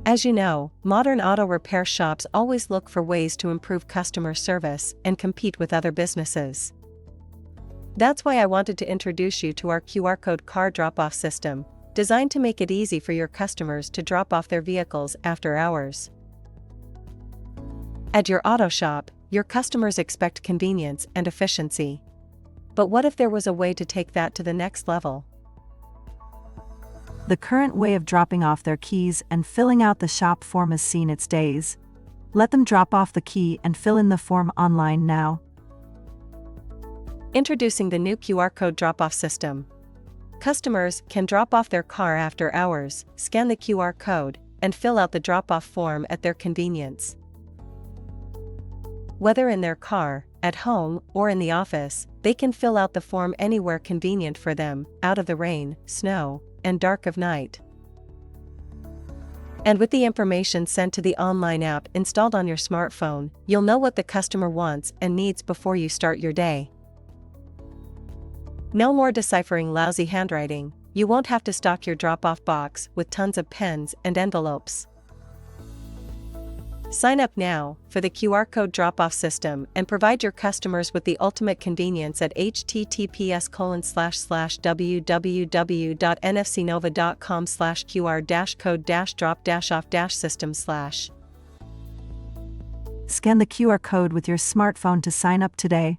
As you know, modern auto repair shops always look for ways to improve customer service and compete with other businesses. That's why I wanted to introduce you to our QR code car drop-off system, designed to make it easy for your customers to drop off their vehicles after hours. At your auto shop, your customers expect convenience and efficiency. But what if there was a way to take that to the next level? The current way of dropping off their keys and filling out the shop form has seen its days. Let them drop off the key and fill in the form online now. Introducing the new QR code drop-off system. Customers can drop off their car after hours, scan the QR code, and fill out the drop-off form at their convenience. Whether in their car, at home, or in the office, they can fill out the form anywhere convenient for them, out of the rain, snow, and dark of night. And with the information sent to the online app installed on your smartphone, you'll know what the customer wants and needs before you start your day. No more deciphering lousy handwriting. You won't have to stock your drop-off box with tons of pens and envelopes. Sign up now for the QR code drop-off system and provide your customers with the ultimate convenience at https://www.nfcnova.com/QR-code-drop-off-system/. Scan the QR code with your smartphone to sign up today.